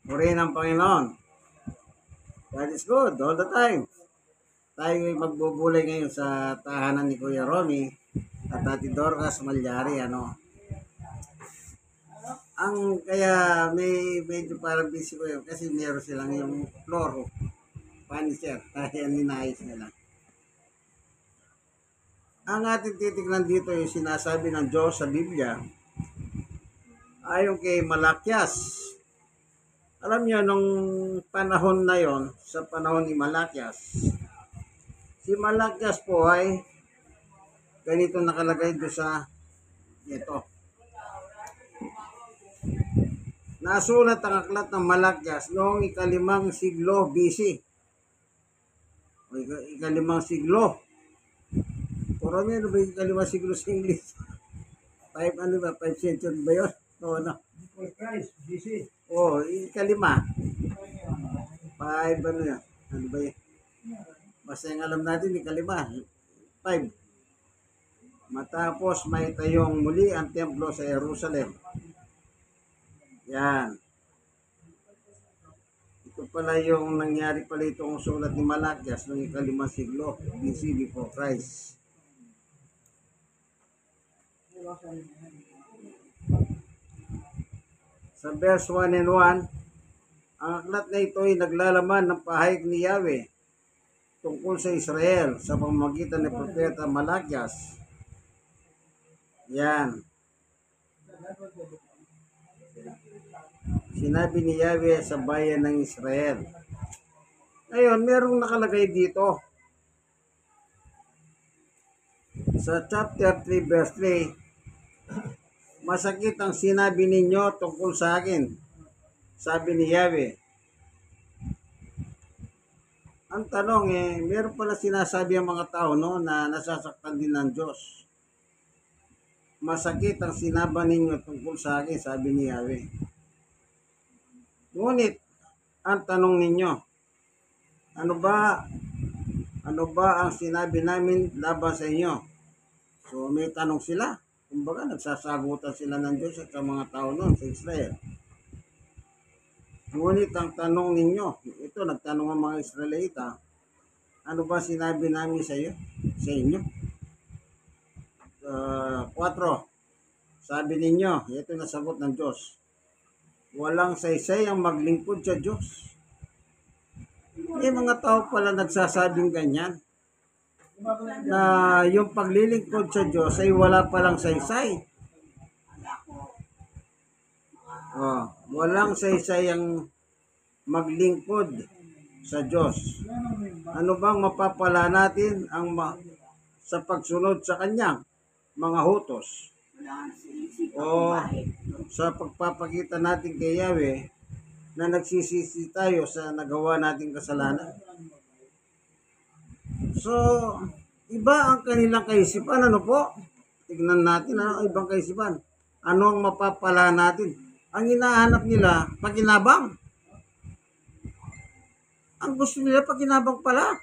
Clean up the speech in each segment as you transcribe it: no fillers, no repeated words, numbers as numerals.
Purihin ang Panginoon. God is good all the time. Tayo ay magbubulay ngayon sa tahanan ni Kuya Romy at Ate Dorcas Malyari. Ang kaya may medyo parang busy ko yun kasi meron silang yung floor furniture. Kaya ninayos nila. Ang ating titignan dito yung sinasabi ng Diyos sa Biblia ayon kay Malakyas. Alam niyo, nung panahon na yon, sa panahon ni Malakyas, si Malakyas po ay ganito nakalagay doon sa ito. Nasulat ang aklat ng Malakyas noong ikalimang siglo BC. O ikalimang siglo. Pero ano ba yung ikalimang siglo sa English? 5 century ba yun? O ano? Before Christ, BC. O, ikalima. 5 ano yan? Ano ba yun? Basta yung alam natin, ikalima. 5. Matapos may tayong muli ang templo sa Jerusalem. Yan. Ito pala yung nangyari pala itong sulat ni Malakyas noong ikalimang siglo BC before Christ. Sa verse 1 and 1, ang aklat na ito ay naglalaman ng pahayag ni Yahweh tungkol sa Israel sa pamamagitan ni Propeta Malakyas. Yan. Sinabi ni Yahweh sa bayan ng Israel. Ngayon, merong nakalagay dito. Sa chapter 3 verse 3, masakit ang sinabi ninyo tungkol sa akin, sabi ni Yahweh. Ang tanong meron pala sinasabi ang mga tao na nasasaktan din ng Diyos. Masakit ang sinabi ninyo tungkol sa akin, sabi ni Yahweh. Ngunit, ang tanong ninyo, ano ba ang sinabi namin laban sa inyo? So may tanong sila. Kumbaga nagsasagutan sila ng Diyos at sa mga tao noon sa Israel. Ngunit ang tanong ninyo, ito nagtanong ang mga Israelita, ano ba sinabi namin sa inyo? 4. Sabi ninyo, ito nasagot ng Diyos, walang saysay ang maglingkod sa Diyos. May mga tao pala nagsasabing ganyan, na yung paglilingkod sa Diyos ay wala palang saysay. Walang saysay ang maglingkod sa Diyos. Ano bang mapapala natin sa pagsunod sa Kanyang mga hutos? O sa pagpapakita natin kay Yahweh na nagsisisi tayo sa nagawa nating kasalanan. So, iba ang kanilang kaisipan. Ano po? Tignan natin ang ibang kaisipan. Ano ang mapapala natin? Ang hinahanap nila, pakinabang. Ang gusto nila, pakinabang pala.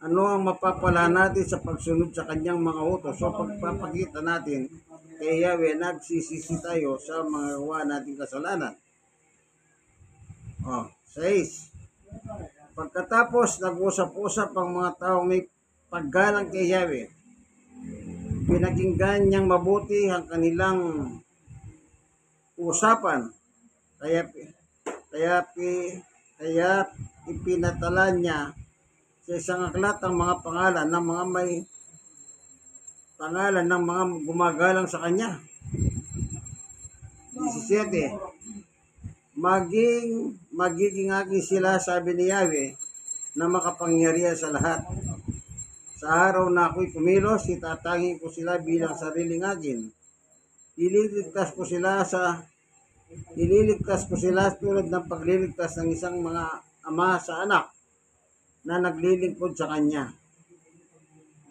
Ano ang mapapala natin sa pagsunod sa kanyang mga utos? So, pagpapakita natin kay Yahweh, nagsisisi tayo sa mga gawa nating kasalanan. 6. Pagkatapos nag-usap-usap ang mga tao may paggalang kay Yahweh, pinakinggan niyang mabuti ang kanilang usapan, kaya ipinatala niya sa isang aklat ang mga pangalan ng mga may pangalan ng mga gumagalang sa kanya. 17. Magiging aking sila, sabi ni Yahweh, na makapangyarihan sa lahat. Sa araw na ako'y kumilos, itatangin ko sila bilang sariling akin. Ililigtas ko sila tulad ng pagliligtas ng isang mga ama sa anak na naglilingkod sa kanya.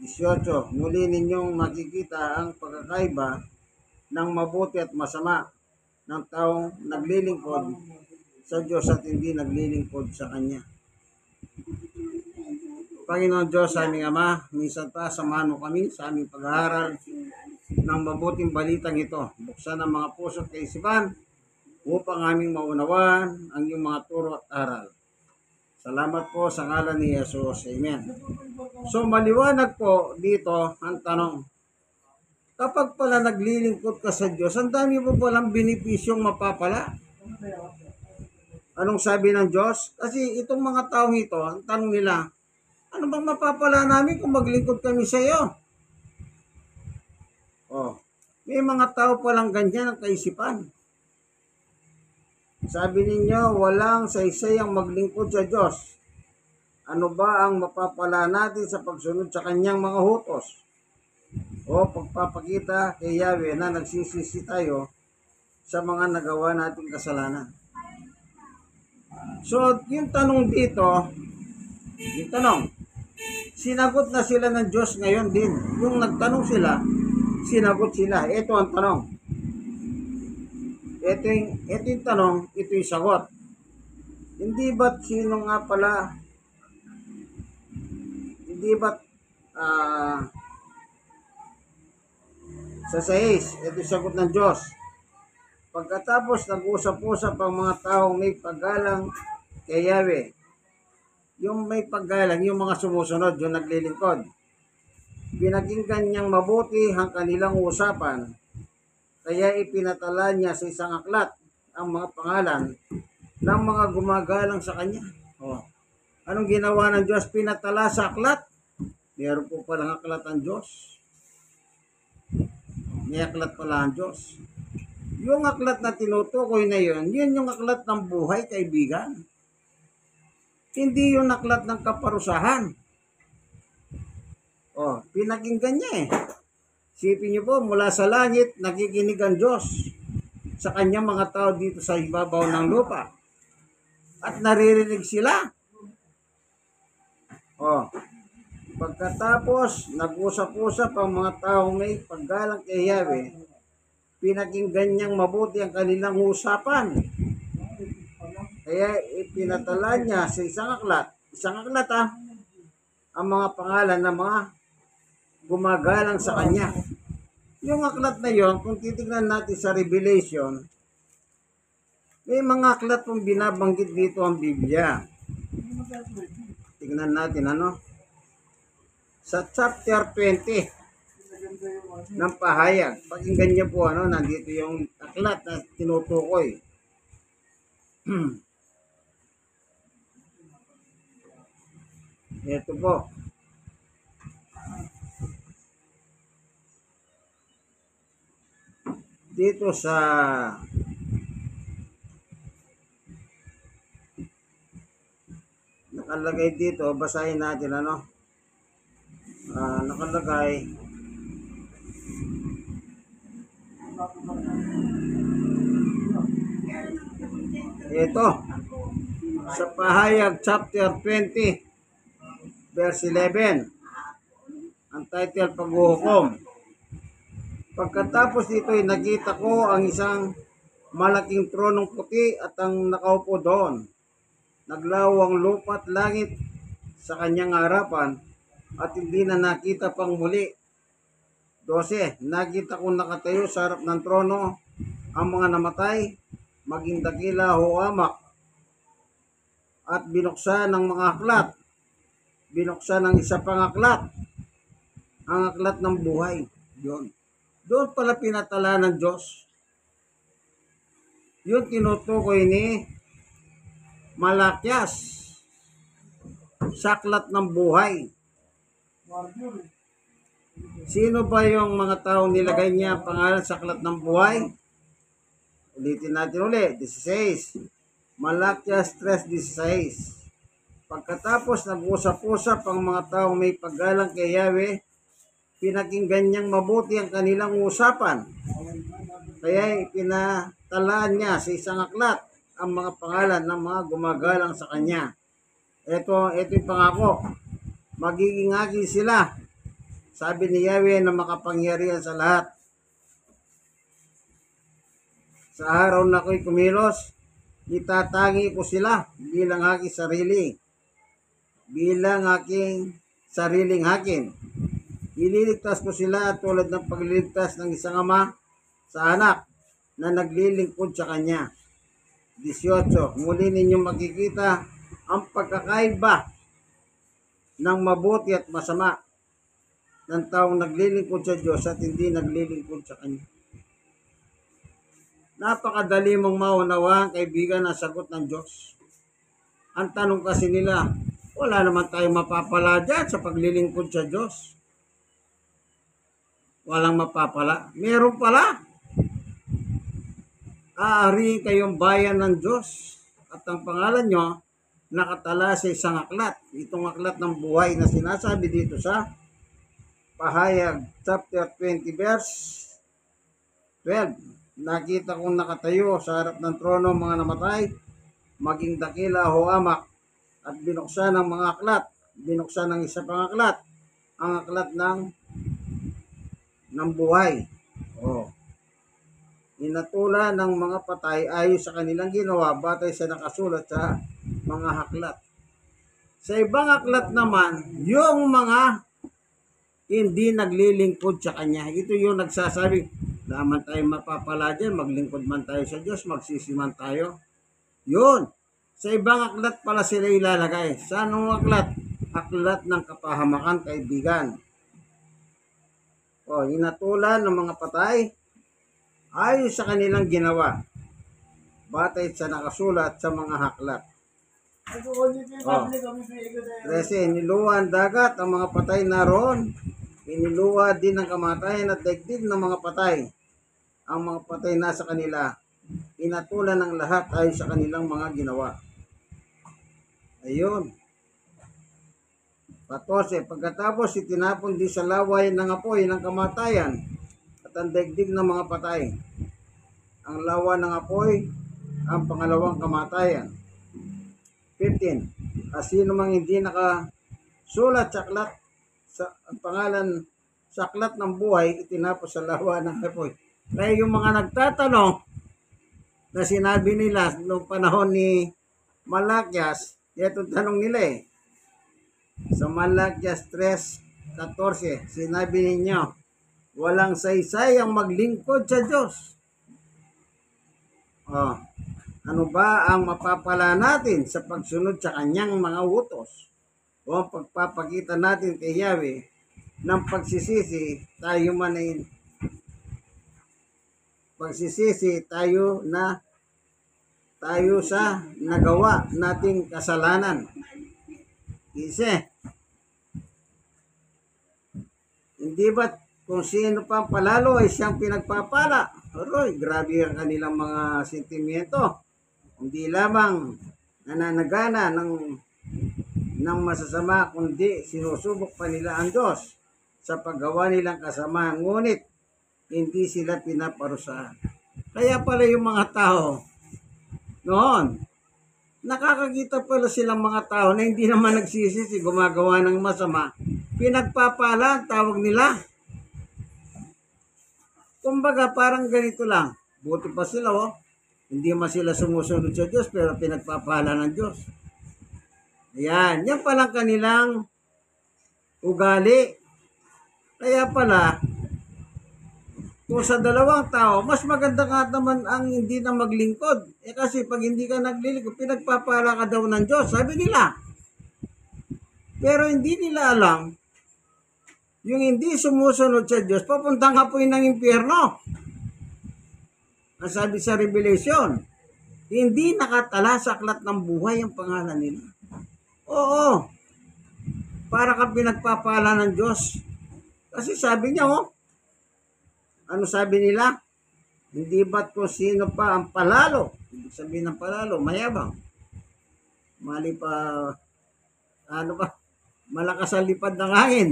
18. Muli ninyong makikita ang pagkakaiba ng mabuti at masama ng taong naglilingkod sa Diyos at hindi naglilingkod sa Kanya. Panginoon Diyos, aming Ama, minsan pa samahan mo kami sa aming pag-aaral ng mabuting balitang ito. Buksan ang mga puso at kaisipan upang aming maunawaan ang iyong mga turo at aral. Salamat po sa ngalan ni Jesus. Amen. So maliwanag po dito ang tanong. Kapag pala naglilingkod ka sa Diyos, ang dami po palang benepisyong mapapala. Anong sabi ng Diyos? Kasi itong mga tao ito, ang tanong nila, ano bang mapapala namin kung maglingkod kami sa iyo? Oh, may mga tao palang ganyan ang kaisipan. Sabi ninyo, walang saysay ang maglingkod sa Diyos. Ano ba ang mapapala natin sa pagsunod sa kanyang mga hutos? O pagpapakita kay Yahweh na nagsisisi tayo sa mga nagawa nating kasalanan. So, yung tanong dito, sinagot na sila ng Diyos ngayon din. Yung nagtanong sila, sinagot sila. Ito ang tanong. Ito yung tanong, ito yung sagot. Hindi ba't sino nga pala, hindi ba't sa 6, ito yung sagot ng Diyos. Pagkatapos nag-usap-usap ang mga taong may paggalang kay Yahweh, yung may paggalang, yung mga sumusunod, yung naglilingkod, pinakinggan niyang mabuti ang kanilang usapan, kaya ipinatala niya sa isang aklat ang mga pangalan ng mga gumagalang sa kanya. Oh. Anong ginawa ng Diyos? Pinatala sa aklat. Meron po palang aklat ang Diyos. May aklat pala ang Diyos. Yung aklat na tinutukoy na yun yung aklat ng buhay, kaibigan. Hindi yung aklat ng kaparusahan. Oh, pinakinggan niya eh. Sipin niyo po, mula sa langit, nakikinig ang Diyos sa kanyang mga tao dito sa ibabaw ng lupa. At naririnig sila. Oh, pagkatapos, nag-usap-usap ang mga taong may paggalang kay Yahweh, pinakinggan niyang mabuti ang kanilang usapan. Kaya ipinatala niya sa isang aklat ang mga pangalan ng mga gumagalang sa kanya. Yung aklat na yon, kung titignan natin sa Revelation, may mga aklat pong binabanggit dito ang Biblia. Tignan natin sa chapter 20 ng pahayag. Pakinggan niyo po nandito yung aklat na tinutukoy. Ito po. Dito sa nakalagay dito, basahin natin nakalagay ito sa pahayag chapter 20 verse 11, ang title, paghuhukom. Pagkatapos dito ay nakita ko ang isang malaking tronong puti at ang nakaupo doon. Naglawang lupa at langit sa kanyang harapan at hindi na nakita pang muli. 12. Nakita ko nakatayo sa harap ng trono ang mga namatay, maging dakila o amak, at binuksan ng mga aklat. Binuksan ng isa pang aklat, ang aklat ng buhay. Doon pala pinatala ng Diyos. Yun tinutukoy ni Malakyas sa aklat ng buhay. Sino ba yung mga taong nilagay niya ang pangalan sa aklat ng buhay? Ulitin natin ulit, 16. Malakyas 3:16. Pagkatapos nag-usap-usap ang mga taong may paggalang kay Yahweh, pinakinggan niyang mabuti ang kanilang usapan. Kaya ipinatalaan niya sa isang aklat ang mga pangalan ng mga gumagalang sa kanya. Ito yung pangako. Magiging akin sila. Sabi ni Yahweh na makapangyarihan sa lahat. Sa araw na ako'y kumilos, itatangi ko sila bilang aking sarili. Bilang aking sariling akin. Ililigtas ko sila tulad ng pagliligtas ng isang ama sa anak na naglilingkod sa kanya. 18. Muli ninyong makikita ang pagkakaiba ng mabuti at masama ng taong naglilingkod sa Diyos at hindi naglilingkod sa Kanya. Napakadali mong maunawaan, kaibigan, ang sagot ng Diyos. Ang tanong kasi nila, wala naman tayong mapapala dyan sa paglilingkod sa Diyos. Walang mapapala. Meron pala. Aari kayong bayan ng Diyos at ang pangalan nyo nakatala sa isang aklat. Itong aklat ng buhay na sinasabi dito sa Pahayag chapter 20 verse 12. Nakita kong nakatayo sa harap ng trono mga namatay, maging dakila o hamak, at binuksan ng mga aklat. Binuksan ng isa pang aklat, ang aklat ng buhay. Inatula ng mga patay ayon sa kanilang ginawa batay sa nakasulat sa mga aklat. Sa ibang aklat naman, yung mga hindi naglilingkod sa Kanya. Ito yung nagsasabi, naman tayo mapapala dyan, maglingkod man tayo sa Diyos, magsisiman tayo. Yun. Sa ibang aklat pala sila ilalagay. Sa anong aklat? Aklat ng kapahamakan, kaibigan. Inatulan ng mga patay ayon sa kanilang ginawa batay sa nakasulat sa mga aklat. 13. Iniluwa ang dagat ang mga patay naroon. Iniluwa din ang kamatayan at daigdig ng mga patay. Ang mga patay nasa kanila. Inatulan ng lahat ayon sa kanilang mga ginawa. Ayun. 14. Pagkatapos itinapon din sa laway ng apoy ng kamatayan at ang daigdig ng mga patay. Ang lawa ng apoy ang pangalawang kamatayan. 15. Sino mang hindi nakasulat sa aklat ang pangalan sa aklat ng buhay, itinapos sa lawa ng apoy. Kaya yung mga nagtatanong na sinabi nila noong panahon ni Malakias, itong tanong nila sa Malakias 3:14, sinabi ninyo, walang saysay ang maglingkod sa Diyos. Ano ba ang mapapala natin sa pagsunod sa Kanyang mga utos? O ang pagpapakita natin kay Yahweh ng pagsisisi tayo sa nagawa nating kasalanan. Kasi, hindi ba kung sino pang palalo ay siyang pinagpapala? Aroy, grabe ang kanilang mga sentimiento. Hindi lamang nananagana ng masasama, kundi sinusubok pa nila ang Diyos sa paggawa nilang kasamaan. Ngunit, hindi sila pinaparusahan. Kaya pala yung mga tao noon, nakakakita pala silang mga tao na hindi naman nagsisisi, gumagawa ng masama. Pinagpapala ang tawag nila. Kumbaga, parang ganito lang. Buti pa sila, hindi man sila sumusunod sa Diyos, pero pinagpapala ng Diyos. Ayan, yan palang kanilang ugali. Kaya pala, kung sa dalawang tao, mas maganda nga naman ang hindi na maglingkod. Kasi pag hindi ka naglilingkod, pinagpapala ka daw ng Diyos, sabi nila. Pero hindi nila alam, yung hindi sumusunod sa Diyos, papuntang hapoy ng impyerno. Ang sabi sa Revelation, hindi nakatala sa aklat ng buhay ang pangalan nila. Oo, para ka pinagpapala ng Diyos. Kasi sabi niya, ano sabi nila? Hindi ba't kung sino pa ang palalo? Ibig sabihin ng palalo, mayabang. Mali pa, malakas ang lipad ng hangin.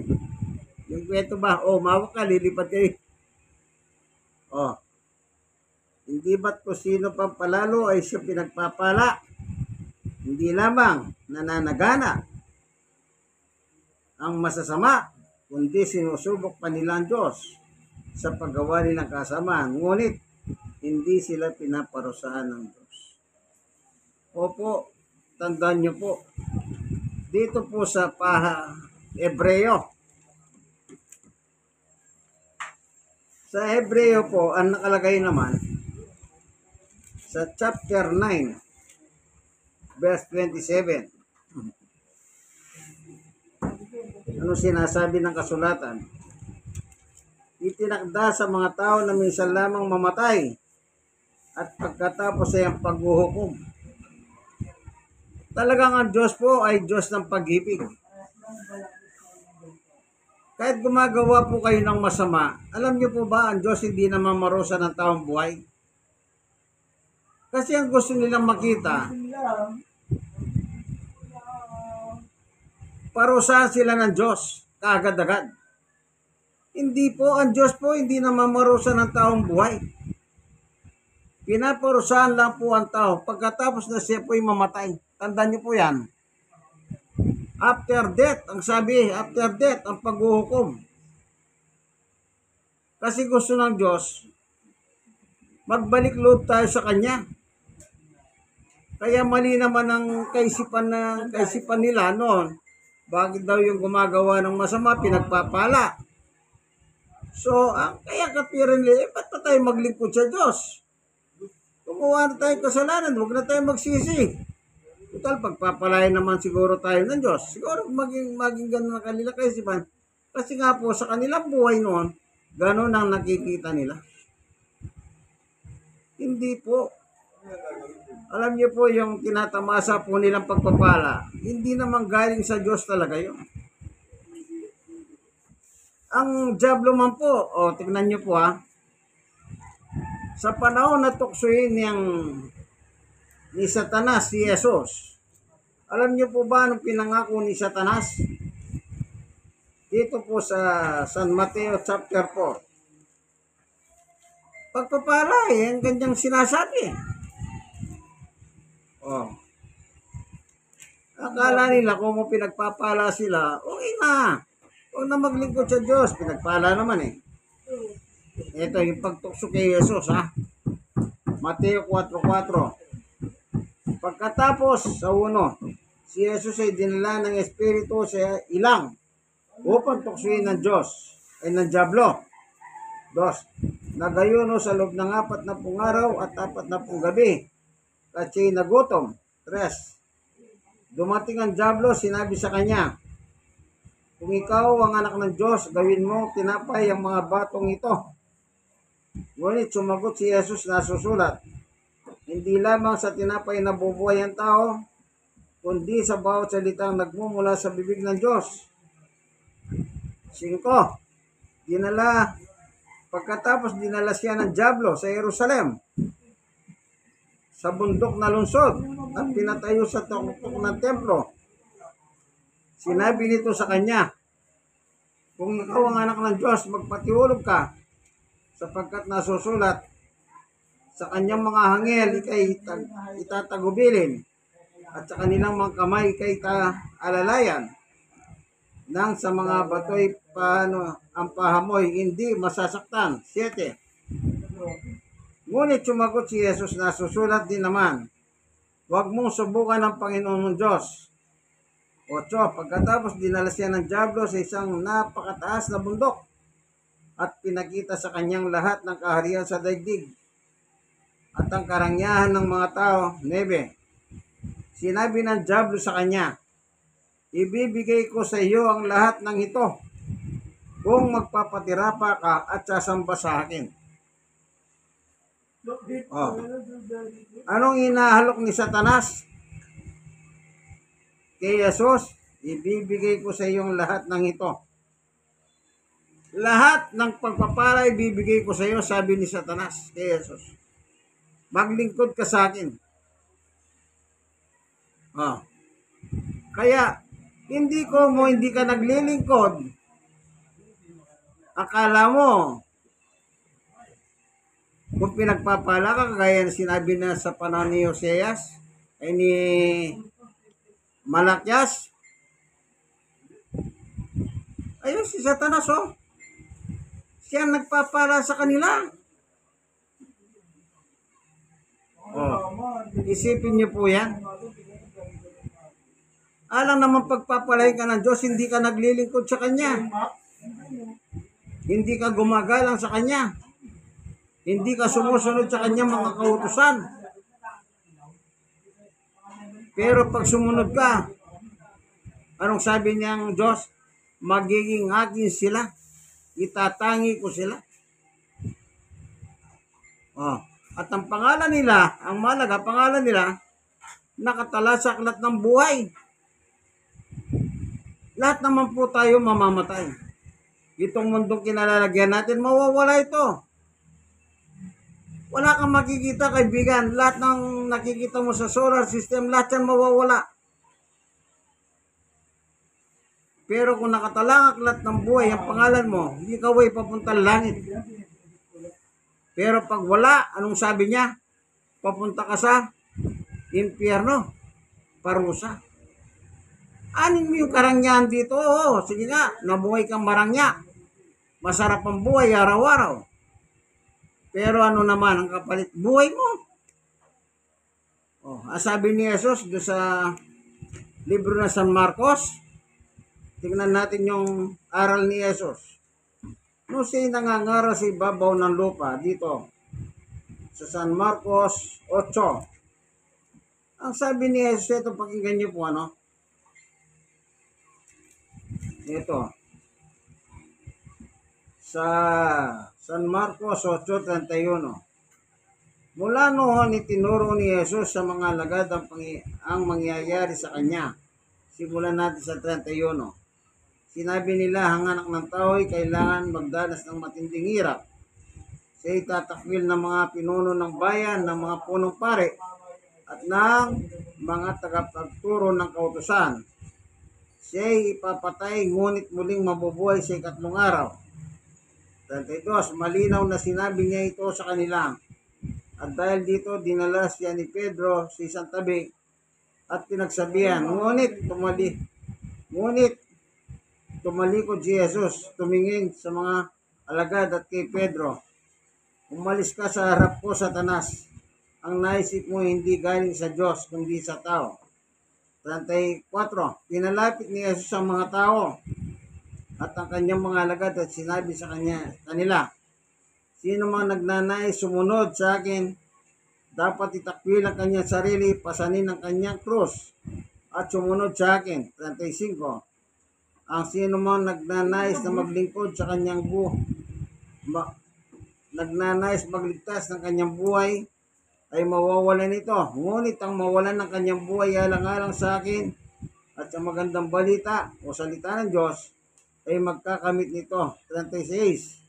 Yung kwento ba, mawak ka, lilipad kayo. Hindi ba't kung sino pang palalo ay siya pinagpapala? Hindi lamang nananagana ang masasama, kundi sinusubok pa nila ang Diyos sa paggawa nilang kasamaan. Ngunit, hindi sila pinaparusahan ng Diyos. Opo, tandaan niyo po, dito po sa Hebreo. Sa Hebreo po, ang nakalagay naman, sa chapter 9, verse 27. Ano sinasabi ng kasulatan? Itinakda sa mga tao na minsan lamang mamatay at pagkatapos ay ang paghuhukom. Talagang ang Diyos po ay Diyos ng pag-ibig. Kahit gumagawa po kayo ng masama, alam niyo po ba ang Diyos hindi naman marusa ng taong buhay? Kasi ang gusto nilang makita, parusahan sila ng Diyos kaagad-agad. Hindi po, ang Diyos po hindi naman marusa ng taong buhay. Pinaparusahan lang po ang tao pagkatapos na siya po'y mamatay. Tandaan niyo po yan. After death, ang sabi, after death, ang paghuhukom. Kasi gusto ng Diyos, magbalik loob tayo sa Kanya. Kaya mali naman ang kaisipan nila noon. Bakit daw yung gumagawa ng masama, pinagpapala? So, kaya kapirin nila, ba't pa tayo maglingkod sa Diyos? Kumuha na tayo kasalanan, huwag na tayo magsisi. Total, pagpapalayan naman siguro tayo ng Diyos. Siguro maging ganun ang kanila kaisipan. Kasi nga po, sa kanilang buhay noon, ganun ang nakikita nila. Hindi po. Alam niyo po yung tinatamasa po nilang pagpapala, hindi naman galing sa Diyos talaga yun. Ang diablo man po, tingnan niyo po sa panahon na tuksoin ni Satanas, si Jesus. Alam niyo po ba anong pinangako ni Satanas? Dito po sa San Mateo chapter 4. Pagpapala ang kanyang sinasabi. Akala nila kung pinagpapala sila, okay na. Huwag na maglingkod sa Diyos. Pinagpala naman eh. Ito yung pagtukso kay Jesus Mateo 4:4. Pagkatapos sa 1, si Jesus ay dinala ng Espiritu sa ilang upang tuksuin ng Diyos ay ng Diablo. 2. Nagayuno sa loob ng 40 araw at 40 gabi at siya'y nagutom. 3. Dumating ang Diablo, sinabi sa kanya, kung ikaw ang anak ng Diyos, gawin mo tinapay ang mga batong ito. Ngunit sumagot si Jesus na susulat, hindi lamang sa tinapay na bubuhay ang tao, kundi sa bawat salitang nagmumula sa bibig ng Diyos. 5. Pagkatapos dinala siya ng Diablo sa Jerusalem, sa bundok na lungsod, at pinatayo sa tuktok ng templo. Sinabi nito sa kanya, kung ikaw ang anak ng Diyos, magpatihulog ka, sapagkat nasusulat, sa kanyang mga hangel ikay itatagubilin, at sa kanilang mga kamay ikay alalayan, nang sa mga batoy ang pahamoy hindi masasaktan. 7. Ngunit sumagot si Jesus na susulat din naman, huwag mong subukan ang Panginoon mong Diyos. 8. Pagkatapos dinala siya ng Diablo sa isang napakataas na bundok at pinakita sa kanyang lahat ng kaharian sa daigdig at ang karangyahan ng mga tao. 9. Sinabi ng Diablo sa kanya, ibibigay ko sa iyo ang lahat ng ito kung magpapatira pa ka at sasamba sa akin. Anong inahalok ni Satanas kay Jesus? Ibibigay ko sa iyo ang lahat ng ito. Lahat ng pagpapala ibibigay ko sa iyo, sabi ni Satanas kay Jesus. Maglingkod ka sa akin. Kaya, hindi ka naglilingkod. Akala mo, kung pinagpapala ka, kagaya na sinabi na sa panahon ni Hoseas, ay ni Malakyas, ayun si Satanas siya nagpapala sa kanila. Isipin niyo po yan. Alang naman pagpapalain ka ng Diyos, hindi ka naglilingkod sa Kanya. Hindi ka gumagalang sa Kanya. Hindi ka sumusunod sa Kanyang mga kautusan. Pero pag sumunod ka, anong sabi niyang Diyos? Magiging akin sila. Itatangi ko sila. Oh. At ang pangalan nila, ang malaga, pangalan nila, nakatala sa aklat ng buhay. Lahat naman po tayo mamamatay. Itong mundong kinalalagyan natin, mawawala ito. Wala kang makikita, kaibigan. Lahat ng nakikita mo sa solar system, lahat yan mawawala. Pero kung nakatala ang aklat ng buhay, ang pangalan mo, ikaw ay papuntang langit. Pero pag wala, anong sabi niya? Papunta ka sa impyerno, parusa. Anin mo yung karangyan dito? Oo, sige nga, nabuhay kang marangya. Masarap ang buhay araw-araw. Pero ano naman ang kapalit? Buhay mo. Oh, sabi ni Jesus doon sa libro na San Marcos, tingnan natin yung aral ni Jesus. No, siya'y nangangaral sa ibabaw ng lupa dito sa San Marcos 8. Ang sabi ni Jesus, ito pakinggan niyo po ano. Ito. Sa San Marcos 8:31. Mula noon itinuro ni Jesus sa mga alagad ang mangyayari sa kanya. Simulan natin sa 31. Sinabi nila, ang anak ng tao ay kailangan magdanas ng matinding hirap. Siya'y tatakwil ng mga pinuno ng bayan, ng mga punong pare, at ng mga tagapagturo ng kautusan. Siya'y ipapatay, ngunit muling mabubuhay sa ikatlong araw. 32. Malinaw na sinabi niya ito sa kanila. At dahil dito, dinala siya ni Pedro sa isang tabi at pinagsabihan. Ngunit tumalikod si Jesus, tumingin sa mga alagad at kay Pedro. Umalis ka sa harap ko, Satanas. Ang naisip mo hindi galing sa Diyos, kundi sa tao. 34. Pinalapit ni Jesus ang mga tao at ang kanyang mga alagad at sinabi sa kanila, sino mang nagnanais sumunod sa akin, dapat itakwil ang kanyang sarili, pasanin ang kanyang krus, at sumunod sa akin. 35. Ang sino mang nagnanais na maglingkod sa kanyang nagnanais magligtas ng kanyang buhay, ay mawawalan ito. Ngunit ang mawalan ng kanyang buhay alang-alang sa akin at sa magandang balita o salita ng Diyos, ay magkakamit nito. 36.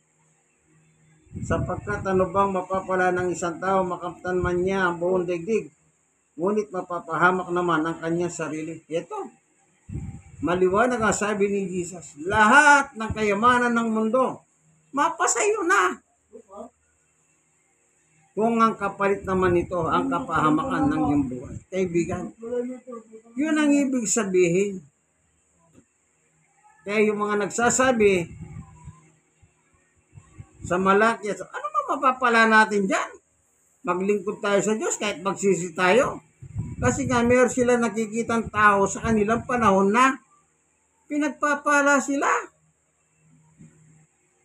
Sapagkat ano bang mapapala ng isang tao, makamtan man niya ang buong daigdig, ngunit mapapahamak naman ang kanyang sarili. Ito, maliwanag ang sabi ni Jesus, lahat ng kayamanan ng mundo, mapasayo na. Kung ang kapalit naman ito, ang kapahamakan ng iyong buhay. Kaibigan, yun ang ibig sabihin. Kaya yung mga nagsasabi sa Malaki, ano ba mapapala natin dyan? Maglingkod tayo sa Diyos kahit magsisi tayo. Kasi nga meron sila nakikitang tao sa kanilang panahon na pinagpapala sila.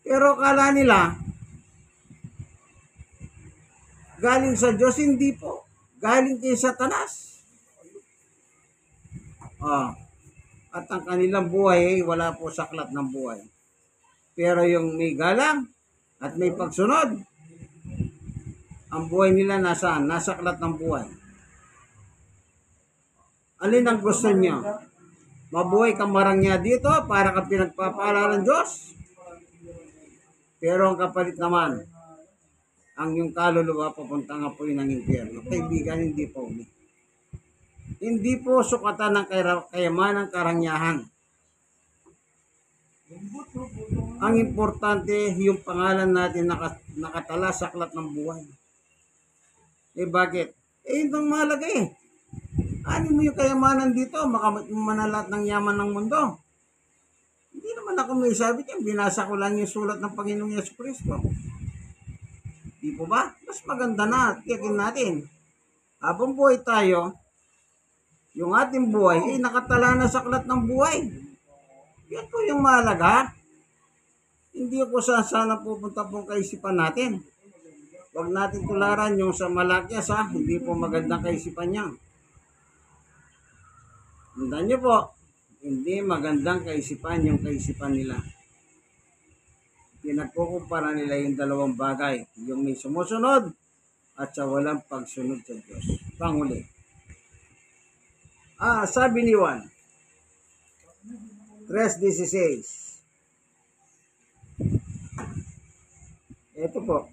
Pero akala nila, galing sa Diyos, hindi po. Galing kay Satanas. At ang kanilang buhay ay wala po sa aklat ng buhay. Pero yung may galang at may pagsunod, ang buhay nila nasaan? Nasa aklat ng buhay. Alin ang gusto niyo? Mabuhay kang marangya dito para ka pinagpapala ng Diyos? Pero ang kapalit naman, ang yung kaluluwa papunta nga po yun ng impyerno. Kaibigan, hindi po. Hindi po sukatan ng kayamanan, karangyahan. Ang importante, yung pangalan natin nakatala sa aklat ng buhay. Bakit? Yun ang mahalaga eh. Ano mo yung kayamanan dito? Makamit mo man lahat ng yaman ng mundo. Hindi naman ako may sabi dyan. Binasa ko lang yung sulat ng Panginoong Yesu Cristo. Di po ba? Mas maganda na. Tiyakin natin. Habang buhay tayo, yung ating buhay ay nakatala na sa aklat ng buhay. Yan po yung mahalaga. Hindi ko sana pupunta pong kaisipan natin. Huwag natin tularan yung sa Malakias, hindi po magandang kaisipan niya. Tandaan niyo po, hindi magandang kaisipan yung kaisipan nila. Pinagkukumpara nila yung dalawang bagay, yung may sumusunod at sa walang pagsunod sa Diyos. Panghuli. Sabi ni Juan, 3:16. Ito po.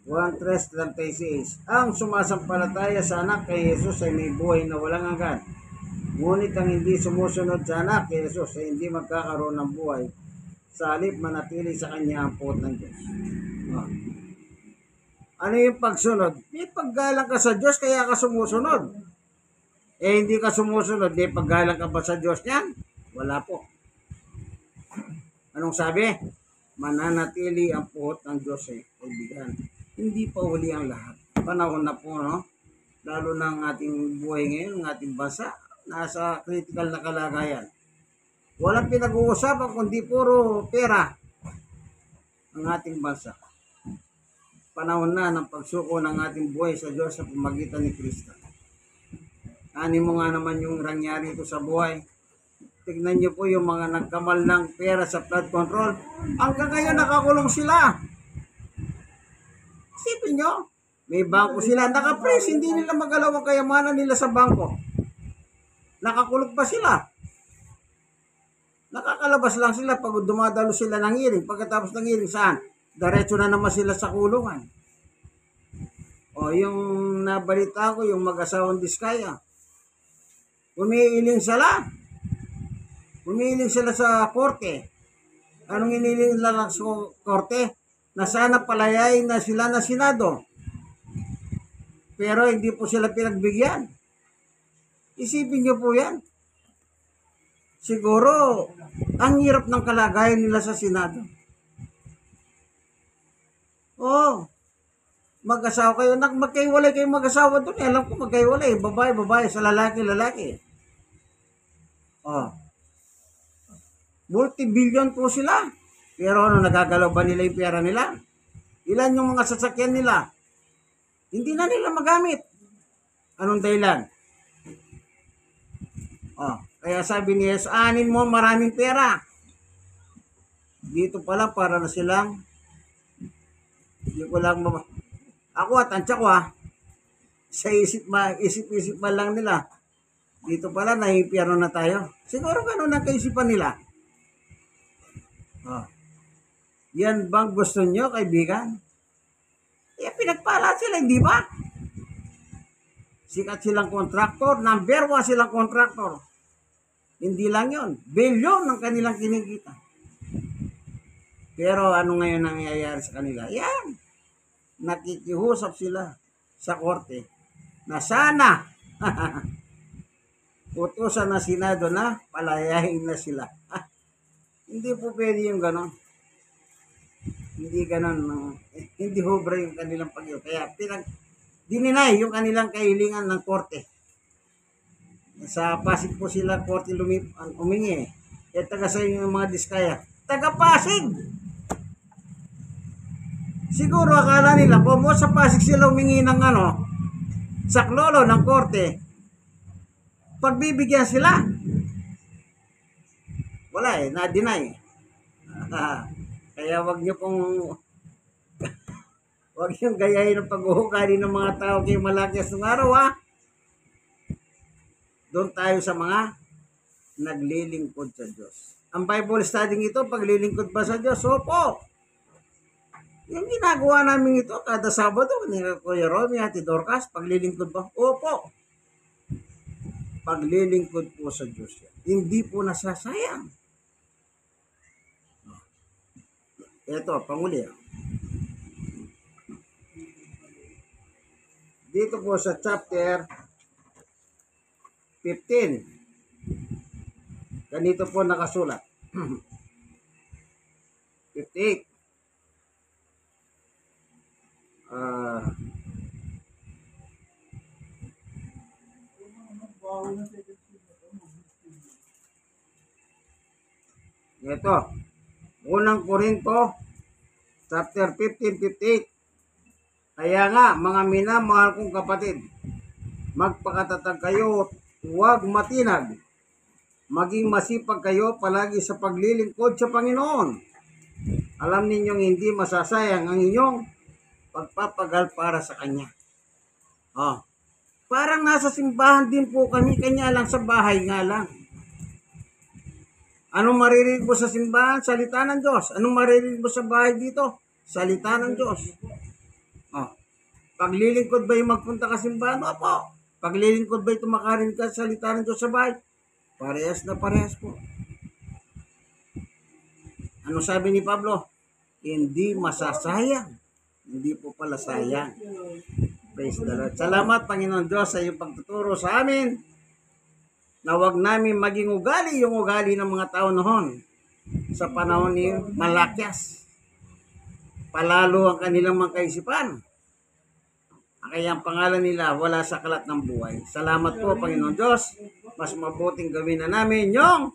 1:3:36. Ang sumasampalataya sa anak kay Jesus ay may buhay na walang hanggan. Ngunit ang hindi sumusunod sa anak kay Jesus ay hindi magkakaroon ng buhay. Sa halip manatili sa kanya ang puot ng Diyos. Ano yung pagsunod? May paggalang ka sa Diyos kaya ka sumusunod. Hindi ka sumusunod, may paggalang ka ba sa Diyos niyan? Wala po. Anong sabi? Mananatili ang puot ng Diyos kaibigan. Hindi pa huli ang lahat. Panahon na po, no? Lalo na ang ating buhay ngayon, ang ating bansa, nasa critical na kalagayan. Walang pinag-uusapan kundi puro pera ang ating bansa. Panahon na ng pagsuko ng ating buhay sa Diyos sa pamagitan ni Kristo. Ani mo nga naman yung nangyari ito sa buhay. Tignan niyo po yung mga nagkamal ng pera sa flood control. Hanggang ngayon nakakulong sila. Isipin nyo, may bangko sila. Naka-freeze, hindi nila magalaw ang kayamanan nila sa bangko. Nakakulong pa sila. Nakakalabas lang sila pag dumadalo sila ng hearing. Pagkatapos ng hearing, saan? Diretso na naman sila sa kulungan. Yung nabalita ko, yung mag-asawang Diskaya. Umiiling sila. Umiiling sila sa korte. Anong iniling nila sa korte? Na sana palayain na sila na Senado. Pero hindi po sila pinagbigyan. Isipin niyo po yan. Siguro, ang hirap ng kalagayan nila sa Senado. Mag-asawa kayo. Magkaiwalay kayo mag-asawa doon. Alam ko magkaiwalay. Babae, sa lalaki. Multi-billion po sila. Pero nagagalaw ba nila yung pera nila? Ilan yung mga sasakyan nila? Hindi na nila magamit. Anong dahilan? Kaya sabi ni Jesus, anin mo maraming pera. Dito pala para na silang, hindi ko lang ako tansya ko sa isip man lang nila. Dito pala nahimpyerno na tayo. Siguro ganun ang kaisipan nila. Yan bang gusto nyo, kaibigan? Pinagpala sila, hindi ba? Sikat silang kontraktor, number 1 silang kontraktor. Hindi lang yon, bilyon ng kanilang kinikita. Pero ano ngayon nangyayari sa kanila? Yan, nakikihusap sila sa korte na sana utusan na Senado na palayahin na sila. Hindi po pwede yung ganon. Hindi ganon. Hindi hubra yung kanilang pag-iyo. Kaya dininay yung kanilang kahilingan ng korte. Sa Pasig po sila korte umingi. Taga sa yung mga Diskaya. Taga Pasig! Siguro akala nila kung sa Pasig sila umingi ng saklolo ng korte, pagbibigyan sila. Wala na-deny. Kaya wag niyong gayahin ang paghuhukay ng mga tao kay Malakias ng araw Doon tayo sa mga naglilingkod sa Diyos. Ang Bible studying ito, paglilingkod ba sa Diyos? Opo. Yung ginagawa namin ito kada Sabado, ni Kuya Romy at Dorcas, paglilingkod ba? Opo. Paglilingkod po sa Diyos. Hindi po nasasayang. Ito, panguli. Dito po sa chapter 15. Ganito po nakasulat. 58. Ito. Unang Korinto, chapter 15:58. Kaya nga, mga minamahal kong kapatid, Magpakatatag kayo, huwag matinag. Maging masipag kayo palagi sa paglilingkod sa Panginoon. Alam ninyong hindi masasayang ang inyong pagpapagal para sa Kanya. Oh, parang nasa simbahan din po kami, kanya lang sa bahay nga lang. Anong maririnig mo sa simbahan? Salita ng Diyos. Anong maririnig mo sa bahay dito? Salita ng Diyos. Oh, paglilingkod ba yung magpunta ka simbahan? Opo. Paglilingkod ba yung tumakarin ka sa salita ng Diyos sa bahay? Parehas na parehas po. Ano sabi ni Pablo? Hindi masasayang. Hindi po pala sayang. Praise the Lord. Salamat, Panginoon Diyos, sa iyong pagtuturo sa amin na huwag namin maging ugali yung ugali ng mga tao noon sa panahon ni Malakyas. Palalo ang kanilang mga kaisipan. Kaya ang pangalan nila wala sa kalat ng buhay. Salamat po, Panginoon Diyos. Mas mabuting gawin na namin yung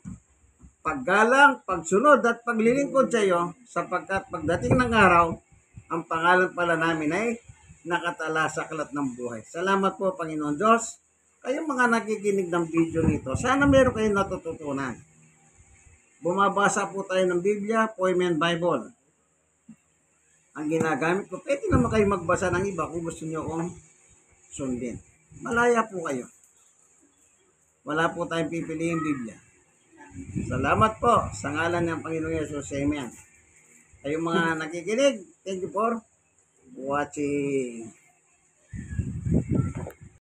paggalang, pagsunod at paglilingkod sa iyo sapagkat pagdating ng araw, ang pangalan pala namin ay nakatala sa kalat ng buhay. Salamat po, Panginoon Diyos. Kayong mga nakikinig ng video nito, sana meron kayong natututunan. Bumabasa po tayo ng Biblia, Poimen Bible. Ang ginagamit ko, pwede naman kayo magbasa ng iba kung gusto nyo akong sundin. Malaya po kayo. Wala po tayong pipiliing Biblia. Salamat po sa ngalan ng Panginoon Yesus. Amen. Kayong mga nakikinig, thank you for watching.